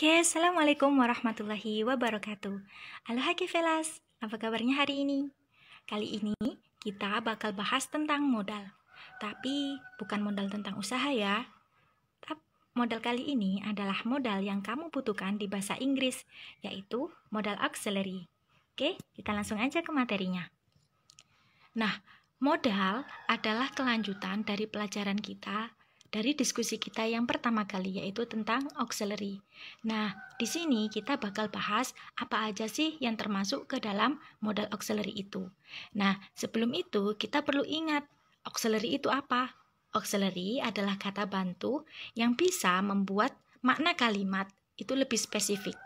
Oke, Assalamualaikum warahmatullahi wabarakatuh. Halo Hakivelas, apa kabarnya hari ini? Kali ini kita bakal bahas tentang modal. Tapi bukan modal tentang usaha ya. Modal kali ini adalah modal yang kamu butuhkan di bahasa Inggris, yaitu modal auxiliary. Oke, kita langsung aja ke materinya. Nah, modal adalah kelanjutan dari pelajaran kita, dari diskusi kita yang pertama kali, yaitu tentang auxiliary. Nah, di sini kita bakal bahas apa aja sih yang termasuk ke dalam modal auxiliary itu. Nah, sebelum itu kita perlu ingat, auxiliary itu apa? Auxiliary adalah kata bantu yang bisa membuat makna kalimat itu lebih spesifik.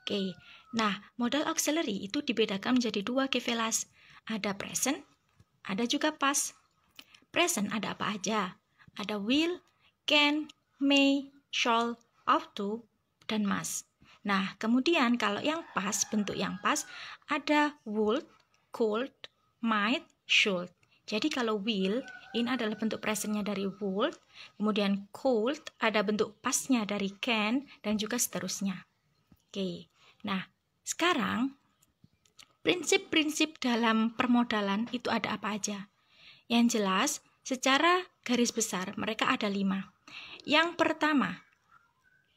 Oke, nah modal auxiliary itu dibedakan menjadi dua Kevelas. Ada present, ada juga past. Present ada apa aja? Ada will, can, may, shall, ought to, dan must. Nah, kemudian kalau yang past, bentuk yang past, ada would, could, might, should. Jadi kalau will, ini adalah bentuk presentnya dari would, kemudian could, ada bentuk pastnya dari can, dan juga seterusnya. Oke, nah sekarang prinsip-prinsip dalam permodalan itu ada apa aja? Yang jelas, secara garis besar mereka ada 5. Yang pertama,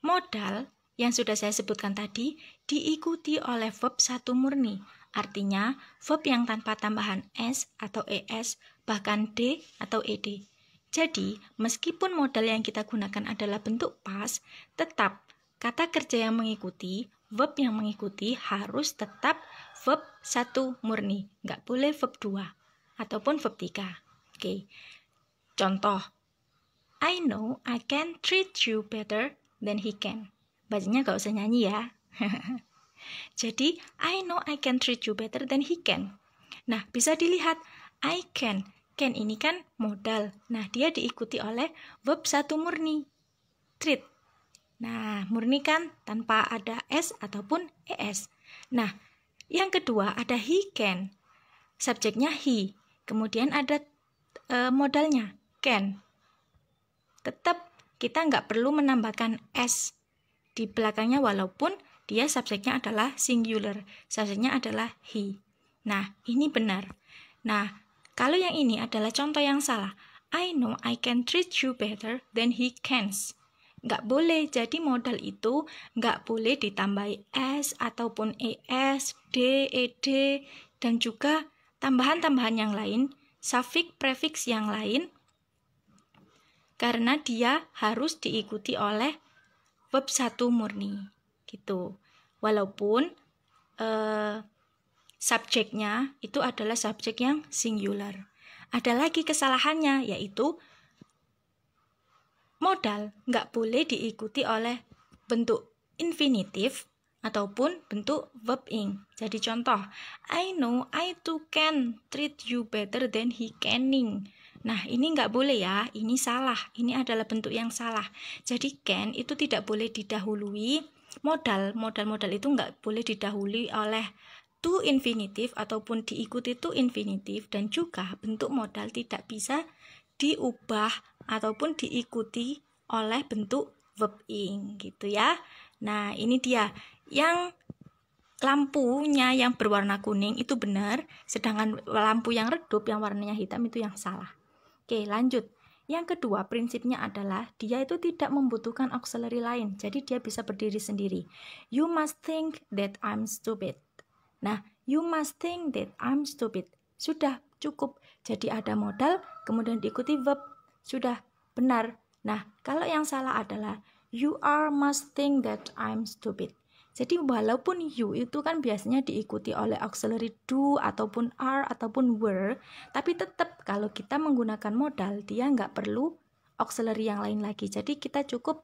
modal yang sudah saya sebutkan tadi diikuti oleh verb satu murni. Artinya, verb yang tanpa tambahan s atau es, bahkan d atau ed. Jadi, meskipun modal yang kita gunakan adalah bentuk past, tetap kata kerja yang mengikuti, verb yang mengikuti harus tetap verb 1 murni. Nggak boleh verb 2 ataupun verb 3. Oke, contoh, I know I can treat you better than he can. Bacanya gak usah nyanyi ya. Jadi, I know I can treat you better than he can. Nah, bisa dilihat, I can. Can ini kan modal. Nah, dia diikuti oleh verb 1 murni. Treat. Nah, murni kan tanpa ada s ataupun es. Nah, yang kedua ada he can. Subjeknya he. Kemudian ada modalnya can. Tetap kita nggak perlu menambahkan s di belakangnya walaupun dia subjeknya adalah singular, subjeknya adalah he. Nah, ini benar. Nah, kalau yang ini adalah contoh yang salah. I know I can treat you better than he can. Nggak boleh, jadi modal itu nggak boleh ditambahi s ataupun es, d, ed, dan juga tambahan-tambahan yang lain, suffix, prefix yang lain, karena dia harus diikuti oleh verb 1 murni. Gitu. Walaupun subjeknya itu adalah subjek yang singular. Ada lagi kesalahannya, yaitu modal nggak boleh diikuti oleh bentuk infinitif ataupun bentuk verb ing. Jadi contoh, I know I too can treat you better than he caning. Nah, ini nggak boleh ya, ini salah. Ini adalah bentuk yang salah. Jadi can itu tidak boleh didahului modal itu nggak boleh didahului oleh to infinitif ataupun diikuti to infinitif, dan juga bentuk modal tidak bisa diubah ataupun diikuti oleh bentuk verb ing gitu ya. Nah, ini dia yang lampunya yang berwarna kuning itu benar, sedangkan lampu yang redup yang warnanya hitam itu yang salah. Oke, lanjut. Yang kedua, prinsipnya adalah dia itu tidak membutuhkan auxiliary lain, jadi dia bisa berdiri sendiri. You must think that I'm stupid. Nah, you must think that I'm stupid. Sudah cukup. Jadi ada modal, kemudian diikuti verb. Sudah benar. Nah, kalau yang salah adalah you are must think that I'm stupid. Jadi walaupun you itu kan biasanya diikuti oleh auxiliary do ataupun are ataupun were, tapi tetap kalau kita menggunakan modal dia nggak perlu auxiliary yang lain lagi. Jadi kita cukup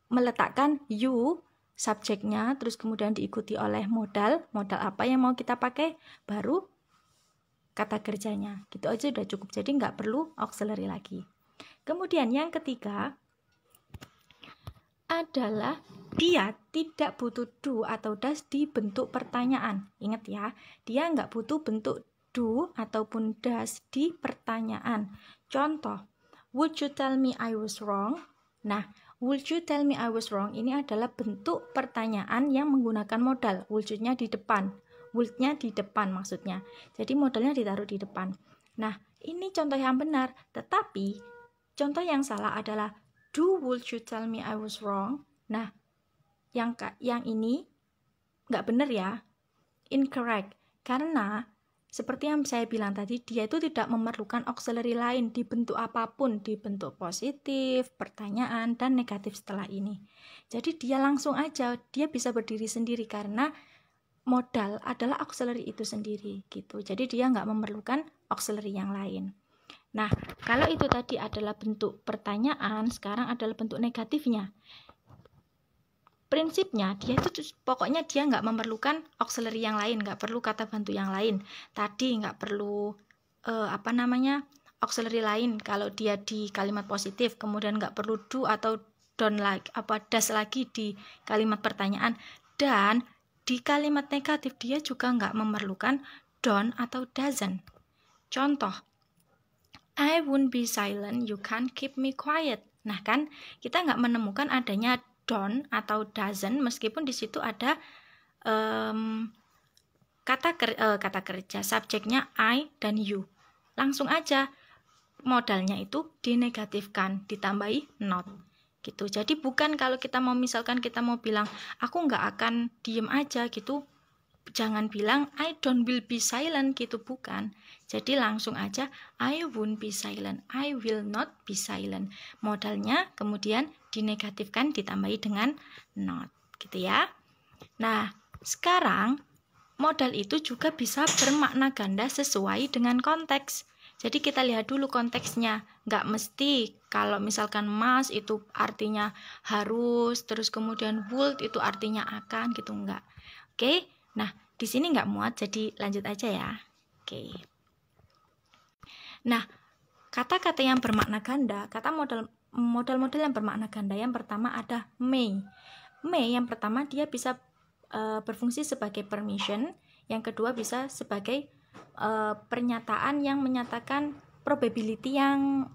meletakkan you subjeknya, terus kemudian diikuti oleh modal apa yang mau kita pakai, baru kata kerjanya. Gitu aja udah cukup, jadi nggak perlu auxiliary lagi. Kemudian yang ketiga adalah dia tidak butuh do atau does di bentuk pertanyaan. Ingat ya, dia nggak butuh bentuk do ataupun does di pertanyaan. Contoh, would you tell me I was wrong? Nah, Would you tell me I was wrong? Ini adalah bentuk pertanyaan yang menggunakan modal. Would-nya di depan. Would-nya di depan maksudnya. Jadi modalnya ditaruh di depan. Nah, ini contoh yang benar. Tetapi, contoh yang salah adalah would you tell me I was wrong? Nah, yang ini nggak benar ya. Incorrect. Karena seperti yang saya bilang tadi, dia itu tidak memerlukan auxiliary lain di bentuk apapun, di bentuk positif, pertanyaan, dan negatif setelah ini. Jadi dia langsung aja, dia bisa berdiri sendiri karena modal adalah auxiliary itu sendiri gitu. Jadi dia nggak memerlukan auxiliary yang lain. Nah, kalau itu tadi adalah bentuk pertanyaan, sekarang adalah bentuk negatifnya. Prinsipnya dia itu pokoknya dia nggak memerlukan auxiliary yang lain, nggak perlu kata bantu yang lain. Tadi nggak perlu auxiliary lain kalau dia di kalimat positif, kemudian nggak perlu do atau don't like does lagi di kalimat pertanyaan, dan di kalimat negatif dia juga nggak memerlukan don't atau doesn't. Contoh, I won't be silent, you can't keep me quiet. Nah kan kita nggak menemukan adanya don't atau doesn't meskipun di situ ada kata kerja, subjeknya I dan you. Langsung aja modalnya itu dinegatifkan, ditambahi not gitu. Jadi bukan kalau kita mau misalkan kita mau bilang aku nggak akan diem aja gitu, jangan bilang I don't will be silent gitu, bukan. Jadi langsung aja I won't be silent, I will not be silent. Modalnya kemudian dinegatifkan ditambahi dengan not gitu ya. Nah, sekarang modal itu juga bisa bermakna ganda sesuai dengan konteks. Jadi kita lihat dulu konteksnya. Nggak mesti kalau misalkan must itu artinya harus, terus kemudian would itu artinya akan gitu, enggak. Oke, nah di sini nggak muat, jadi lanjut aja ya. Oke. Nah, kata-kata yang bermakna ganda, kata modal-modal yang bermakna ganda, yang pertama ada may. May yang pertama dia bisa berfungsi sebagai permission, yang kedua bisa sebagai pernyataan yang menyatakan probability yang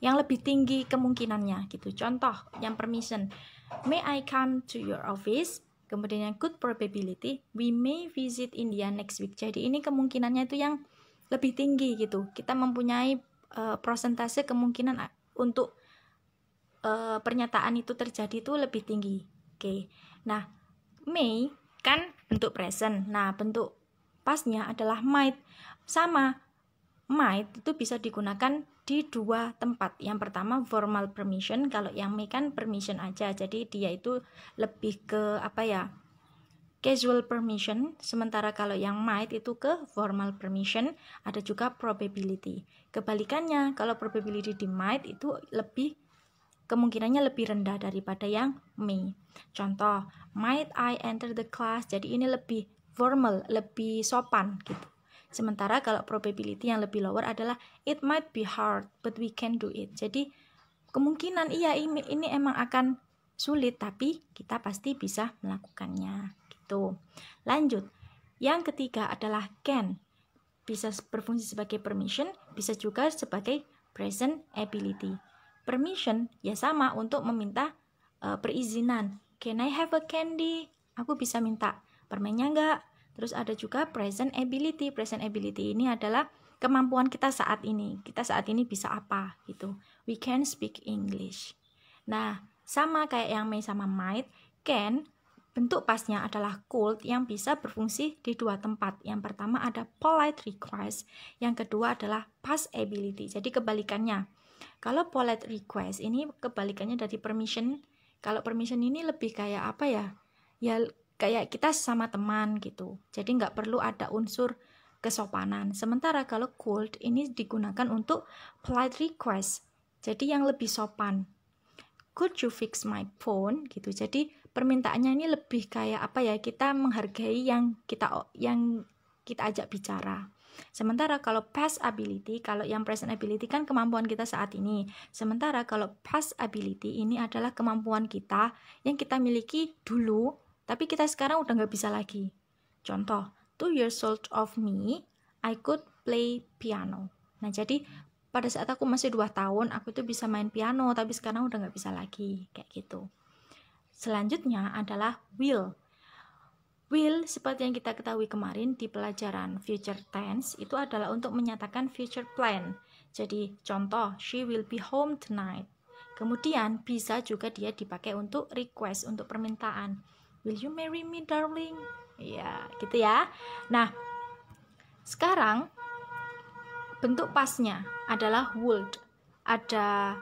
yang lebih tinggi kemungkinannya gitu. Contoh yang permission, may I come to your office? Kemudian yang good probability, we may visit India next week. Jadi ini kemungkinannya itu yang lebih tinggi gitu. Kita mempunyai persentase kemungkinan untuk pernyataan itu terjadi itu lebih tinggi. Oke. Nah, may kan bentuk present. Nah, bentuk pasnya adalah might. Sama, might itu bisa digunakan di dua tempat. Yang pertama formal permission, kalau yang may kan permission aja. Jadi dia itu lebih ke casual permission, sementara kalau yang might itu ke formal permission. Ada juga probability. Kebalikannya, kalau probability di might itu kemungkinannya lebih rendah daripada yang may. Contoh, might I enter the class? Jadi ini lebih formal, lebih sopan gitu. Sementara kalau probability yang lebih lower adalah it might be hard but we can do it. Jadi kemungkinan iya ini emang akan sulit tapi kita pasti bisa melakukannya gitu. Lanjut. Yang ketiga adalah can. Bisa berfungsi sebagai permission, bisa juga sebagai present ability. Permission ya sama untuk meminta perizinan. Can I have a candy? Aku bisa minta permennya enggak? Terus ada juga present ability. Present ability ini adalah kemampuan kita saat ini. Kita saat ini bisa apa gitu. We can speak English. Nah, sama kayak yang may sama might, can bentuk pasnya adalah could yang bisa berfungsi di dua tempat. Yang pertama ada polite request, yang kedua adalah past ability. Jadi kebalikannya. Kalau polite request ini kebalikannya dari permission. Kalau permission ini lebih kayak ya kayak kita sama teman gitu. Jadi nggak perlu ada unsur kesopanan. Sementara kalau could ini digunakan untuk polite request. Jadi yang lebih sopan. Could you fix my phone? Gitu. Jadi permintaannya ini lebih kayak kita menghargai yang kita ajak bicara. Sementara kalau past ability, kalau yang present ability kan kemampuan kita saat ini. Sementara kalau past ability ini adalah kemampuan kita yang kita miliki dulu, tapi kita sekarang udah nggak bisa lagi. Contoh, 2 years old of me, I could play piano. Nah, jadi pada saat aku masih 2 tahun aku tuh bisa main piano, tapi sekarang udah nggak bisa lagi, kayak gitu. Selanjutnya adalah will. Will, seperti yang kita ketahui kemarin di pelajaran future tense, itu adalah untuk menyatakan future plan. Jadi contoh, she will be home tonight. Kemudian bisa juga dia dipakai untuk request, untuk permintaan. Will you marry me, darling? Ya, gitu ya. Nah, sekarang bentuk pasnya adalah would. Ada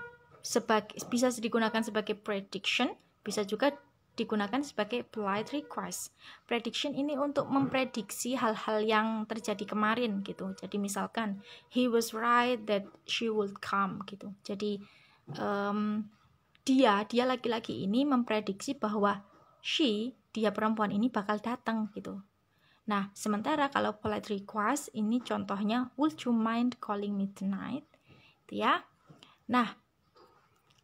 bisa digunakan sebagai prediction, bisa juga digunakan sebagai polite request. Prediction ini untuk memprediksi hal-hal yang terjadi kemarin gitu. Jadi misalkan he was right that she would come gitu. Jadi dia laki-laki ini memprediksi bahwa dia perempuan ini bakal datang gitu. Nah, sementara kalau polite request ini contohnya, would you mind calling me tonight? Itu ya. Nah,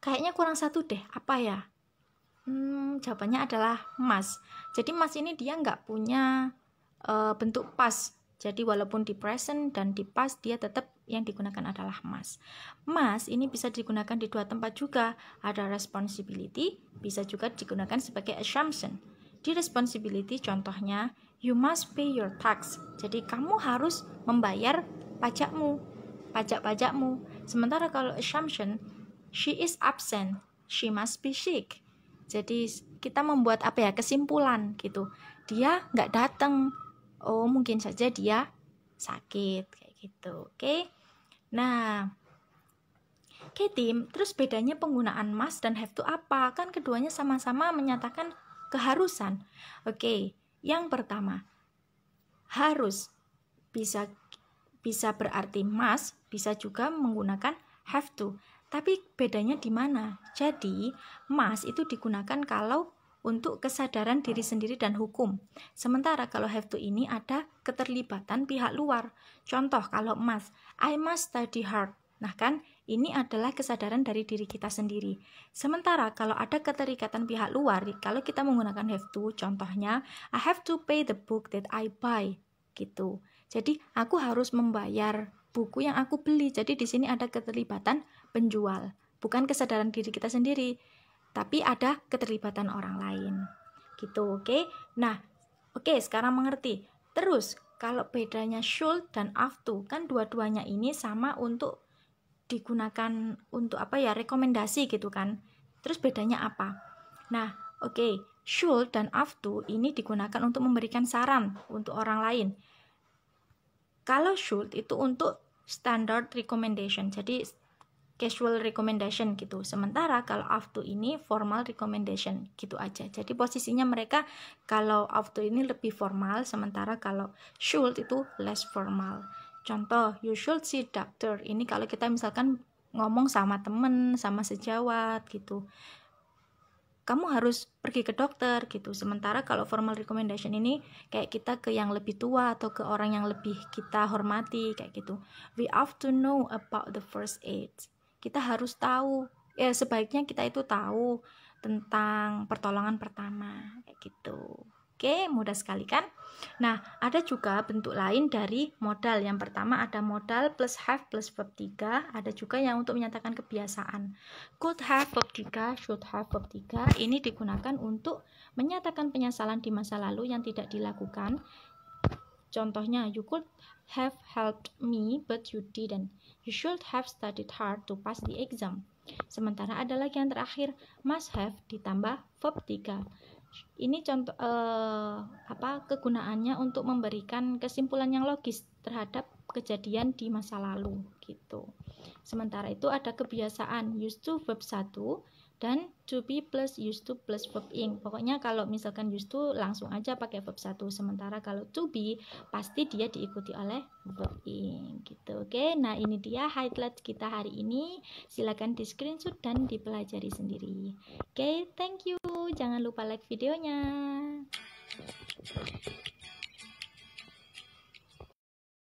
kayaknya kurang satu deh. Apa ya? Jawabannya adalah must. Jadi must ini dia nggak punya bentuk past. Jadi walaupun di present dan di past dia tetap yang digunakan adalah must. Must ini bisa digunakan di 2 tempat juga. Ada responsibility, bisa juga digunakan sebagai assumption. Di responsibility contohnya, you must pay your tax. Jadi kamu harus membayar pajak-pajakmu. Sementara kalau assumption, she is absent, she must be sick. Jadi kita membuat kesimpulan gitu. Dia nggak datang. Oh, mungkin saja dia sakit kayak gitu. Oke. Nah, oke tim, terus bedanya penggunaan must dan have to apa? Kan keduanya sama-sama menyatakan keharusan. Oke, yang pertama, harus bisa berarti must, bisa juga menggunakan have to. Tapi bedanya di mana? Jadi, must itu digunakan kalau untuk kesadaran diri sendiri dan hukum. Sementara kalau have to ini ada keterlibatan pihak luar. Contoh kalau must, I must study hard. Nah kan, ini adalah kesadaran dari diri kita sendiri. Sementara kalau ada keterikatan pihak luar, kalau kita menggunakan have to, contohnya, I have to pay the book that I buy. Gitu. Jadi, aku harus membayar buku yang aku beli. Jadi di sini ada keterlibatan penjual, bukan kesadaran diri kita sendiri, tapi ada keterlibatan orang lain. Gitu, oke? Nah, oke, sekarang mengerti. Terus, kalau bedanya should dan have to, kan dua-duanya ini sama untuk digunakan untuk rekomendasi gitu kan. Terus bedanya apa? Nah, oke, should dan have to ini digunakan untuk memberikan saran untuk orang lain. Kalau should itu untuk standard recommendation, jadi casual recommendation gitu. Sementara kalau have to ini formal recommendation gitu aja. Jadi posisinya mereka kalau have to ini lebih formal, sementara kalau should itu less formal. Contoh, you should see doctor. Ini kalau kita misalkan ngomong sama temen, sama sejawat gitu. Kamu harus pergi ke dokter gitu. Sementara kalau formal recommendation ini kayak kita ke yang lebih tua atau ke orang yang lebih kita hormati kayak gitu. We have to know about the first aid. Kita harus tahu, sebaiknya kita itu tahu tentang pertolongan pertama kayak gitu. Oke, mudah sekali kan? Nah, ada juga bentuk lain dari modal. Yang pertama ada modal plus have plus verb 3. Ada juga yang untuk menyatakan kebiasaan. Could have verb 3, should have verb 3. Ini digunakan untuk menyatakan penyesalan di masa lalu yang tidak dilakukan. Contohnya, you could have helped me but you didn't. You should have studied hard to pass the exam. Sementara ada lagi yang terakhir, must have ditambah verb 3. Ini contoh kegunaannya untuk memberikan kesimpulan yang logis terhadap kejadian di masa lalu gitu. Sementara itu ada kebiasaan used to verb 1 dan to be plus used to plus verb ing. Pokoknya kalau misalkan used to langsung aja pakai verb 1. Sementara kalau to be pasti dia diikuti oleh verb ing gitu. Oke, nah ini dia highlight kita hari ini. Silakan di screenshot dan dipelajari sendiri. Oke, thank you. Jangan lupa like videonya.